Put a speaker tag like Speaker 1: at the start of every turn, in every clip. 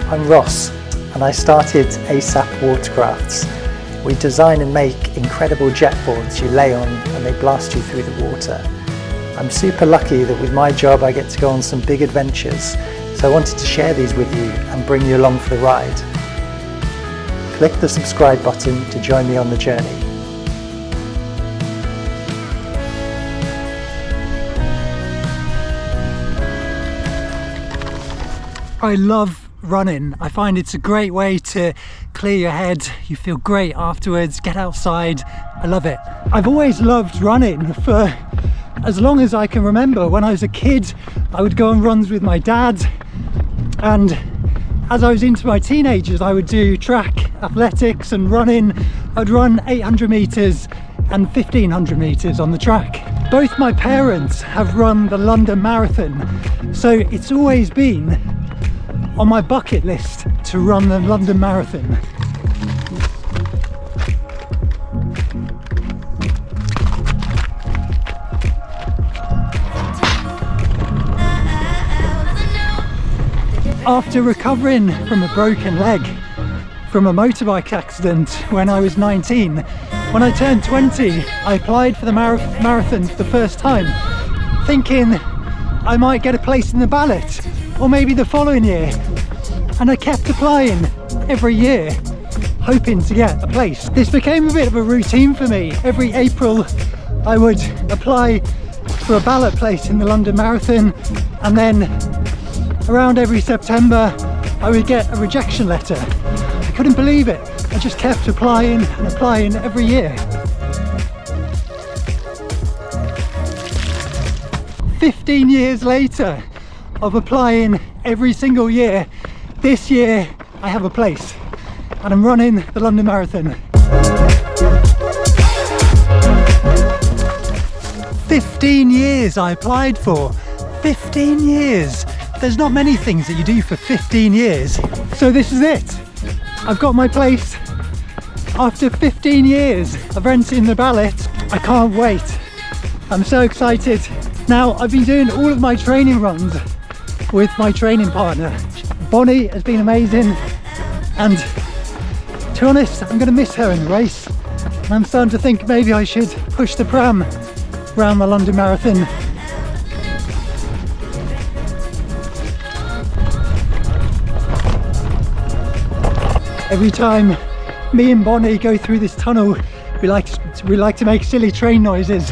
Speaker 1: I'm Ross and I started ASAP Watercrafts. We design and make incredible jet boards you lay on and they blast you through the water. I'm super lucky that with my job I get to go on some big adventures, so I wanted to share these with you and bring you along for the ride. Click the subscribe button to join me on the journey.
Speaker 2: I love running. I find it's a great way to clear your head. You feel great afterwards, get outside. I love it. I've always loved running for as long as I can remember. When I was a kid, I would go on runs with my dad, and as I was into my teenagers, I would do track, athletics and running. I'd run 800 meters and 1500 meters on the track. Both my parents have run the London Marathon, so it's always been on my bucket list to run the London Marathon. After recovering from a broken leg from a motorbike accident when I was 19, when I turned 20, I applied for the marathon for the first time, thinking I might get a place in the ballot, or maybe the following year. And I kept applying every year, hoping to get a place. This became a bit of a routine for me. Every April, I would apply for a ballot place in the London Marathon, and then around every September, I would get a rejection letter. I couldn't believe it. I just kept applying and applying every year. 15 years later of applying every single year, this year I have a place and I'm running the London Marathon. 15 years I applied for. 15 years. There's not many things that you do for 15 years. So this is it. I've got my place. After 15 years of renting the ballot, I can't wait. I'm so excited. Now, I've been doing all of my training runs with my training partner. Bonnie has been amazing, and to be honest, I'm going to miss her in the race. And I'm starting to think maybe I should push the pram around the London Marathon. Every time me and Bonnie go through this tunnel, we like to make silly train noises.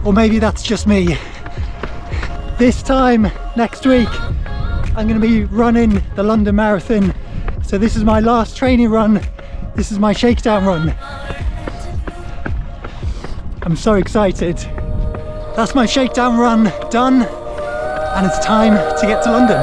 Speaker 2: Or maybe that's just me. This time next week, I'm going to be running the London Marathon. So this is my last training run. This is my shakedown run. I'm so excited. That's my shakedown run done, and it's time to get to London.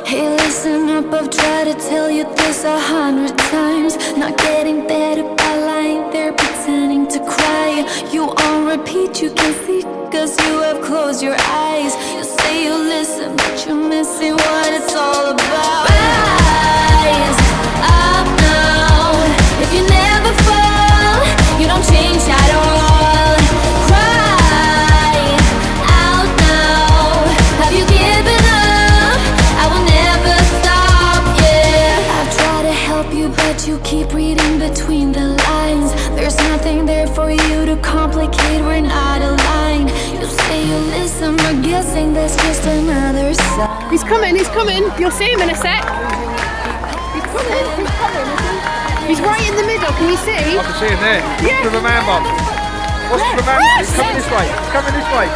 Speaker 3: Hey, listen up, I've tried to tell you this 100 times. Not getting better by lying there pretending to cry. You on repeat, you can see, cause you have closed your eyes. You say you listen, but you're missing what it's all about. Rise up now. If you never fall, you don't change at all. Cry out now. Have you given up? I will never stop, yeah. I try to help you, but you keep reading between the lines. There's nothing there for you to complicate, we're not aligned. You say you listen, but guessing there's just another side.
Speaker 4: He's coming, you'll see him in a sec. He's coming. He's right in the middle, can you see?
Speaker 5: I can see him there.
Speaker 4: Yeah.
Speaker 5: With a man bomb. What's the man? He's coming this way. He's coming this way.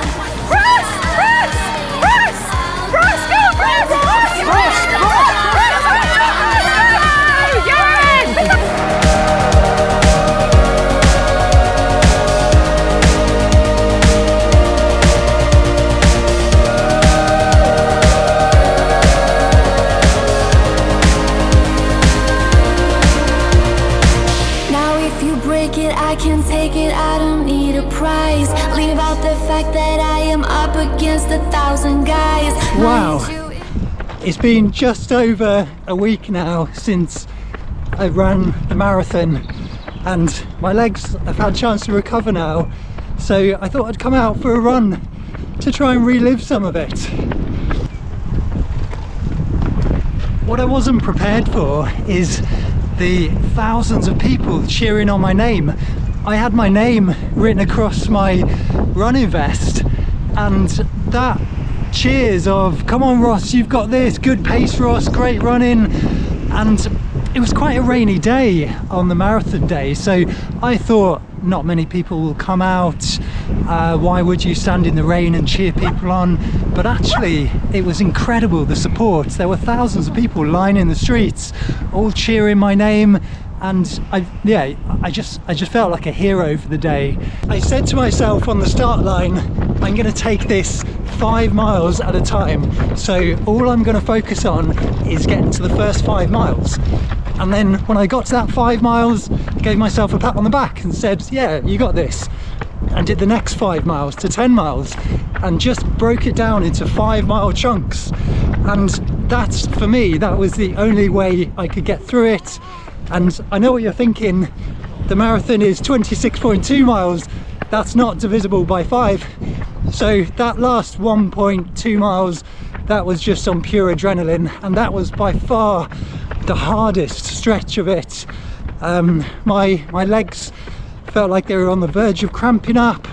Speaker 4: Ross! Go, Ross!
Speaker 3: I can take it, I don't need a prize. Leave out the fact that I am up against 1,000 guys.
Speaker 2: Wow. It's been just over a week now since I ran the marathon and my legs have had a chance to recover now, so I thought I'd come out for a run to try and relive some of it. What I wasn't prepared for is the thousands of people cheering on my name. I had my name written across my running vest, and that cheers of "come on Ross, you've got this, good pace Ross, great running." And it was quite a rainy day on the marathon day, so I thought not many people will come out. Why would you stand in the rain and cheer people on? But actually it was incredible, the support. There were thousands of people lining the streets all cheering my name, and I just felt like a hero for the day. I said to myself on the start line, I'm going to take this 5 miles at a time, so all I'm going to focus on is getting to the first 5 miles. And then when I got to that 5 miles, I gave myself a pat on the back and said, yeah, you got this. And did the next 5 miles to 10 miles and just broke it down into 5 mile chunks. And that's, for me, that was the only way I could get through it. And I know what you're thinking, the marathon is 26.2 miles, that's not divisible by 5. So that last 1.2 miles, that was just on pure adrenaline, and that was by far the hardest stretch of it. My legs felt like they were on the verge of cramping up,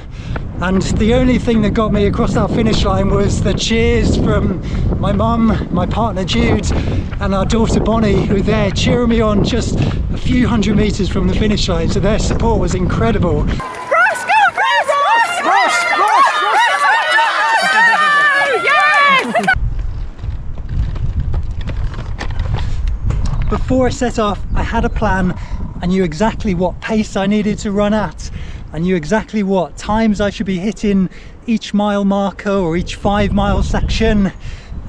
Speaker 2: and the only thing that got me across that finish line was the cheers from my mum, my partner Jude, and our daughter Bonnie, who were there cheering me on just a few hundred meters from the finish line. So their support was incredible. Before I set off, I had a plan. I knew exactly what pace I needed to run at. I knew exactly what times I should be hitting each mile marker or each 5 mile section.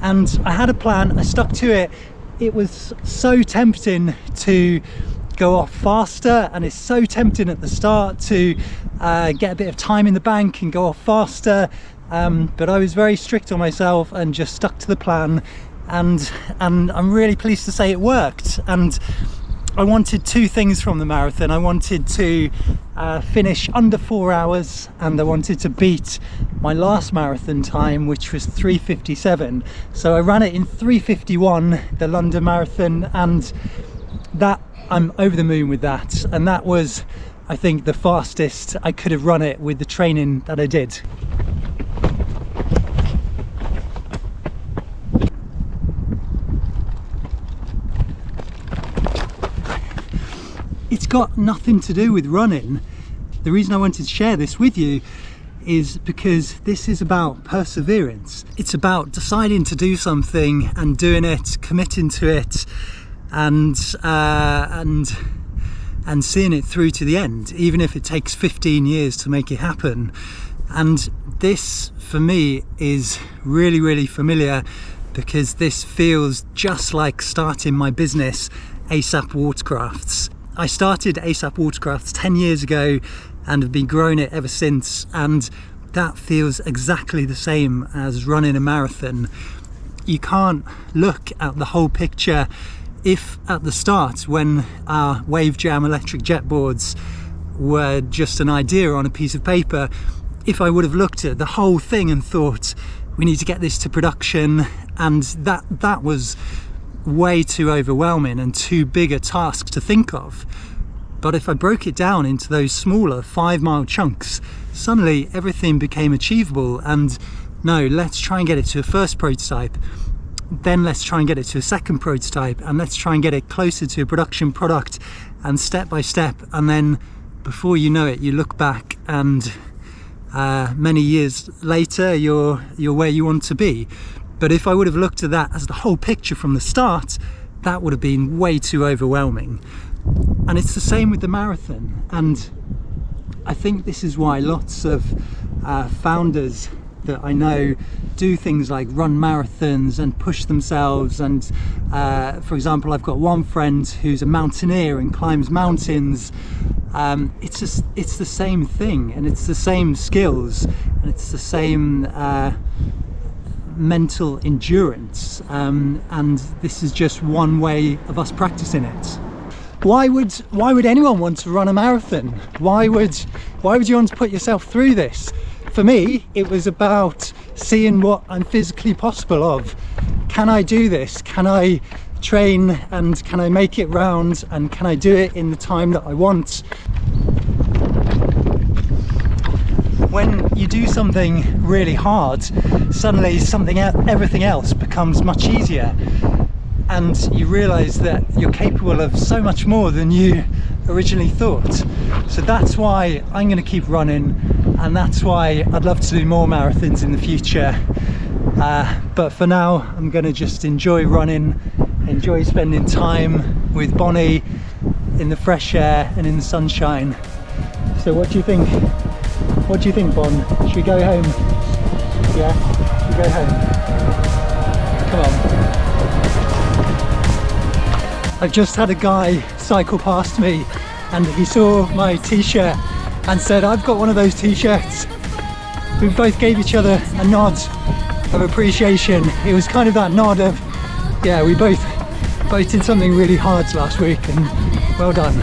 Speaker 2: And I had a plan, I stuck to it. It was so tempting to go off faster, and it's so tempting at the start to get a bit of time in the bank and go off faster. But I was very strict on myself and just stuck to the plan. And I'm really pleased to say it worked. And I wanted 2 things from the marathon. I wanted to finish under 4 hours, and I wanted to beat my last marathon time, which was 3:57. So I ran it in 3:51, the London Marathon, and that I'm over the moon with that. And that was, I think, the fastest I could have run it with the training that I did. It's got nothing to do with running. The reason I wanted to share this with you is because this is about perseverance. It's about deciding to do something and doing it, committing to it, and seeing it through to the end, even if it takes 15 years to make it happen. And this, for me, is really, really familiar, because this feels just like starting my business, ASAP Watercrafts. I started ASAP Watercrafts 10 years ago and have been growing it ever since, and that feels exactly the same as running a marathon. You can't look at the whole picture. If at the start, when our Wave Jam electric jet boards were just an idea on a piece of paper, if I would have looked at the whole thing and thought, we need to get this to production, and that was way too overwhelming and too big a task to think of. But if I broke it down into those smaller 5 mile chunks, suddenly everything became achievable. And no, let's try and get it to a first prototype, then let's try and get it to a second prototype, and let's try and get it closer to a production product, and step by step. And then before you know it, you look back and many years later you're where you want to be. But if I would have looked at that as the whole picture from the start, that would have been way too overwhelming. And it's the same with the marathon. And I think this is why lots of founders that I know do things like run marathons and push themselves. And for example, I've got one friend who's a mountaineer and climbs mountains. It's the same thing, and it's the same skills, and it's the same mental endurance, and this is just one way of us practicing it. why would anyone want to run a marathon? Why would you want to put yourself through this? For me, it was about seeing what I'm physically possible of. Can I do this? Can I train, and can I make it round, and can I do it in the time that I want? When you do something really hard, suddenly everything else becomes much easier, and you realise that you're capable of so much more than you originally thought. So that's why I'm going to keep running, and that's why I'd love to do more marathons in the future. But for now, I'm going to just enjoy running, enjoy spending time with Bonnie in the fresh air and in the sunshine. So what do you think? What do you think, Bon? Should we go home? Yeah? Should we go home? Come on. I've just had a guy cycle past me, and he saw my t-shirt and said, I've got one of those t-shirts. We both gave each other a nod of appreciation. It was kind of that nod of, yeah, we both did something really hard last week, and well done.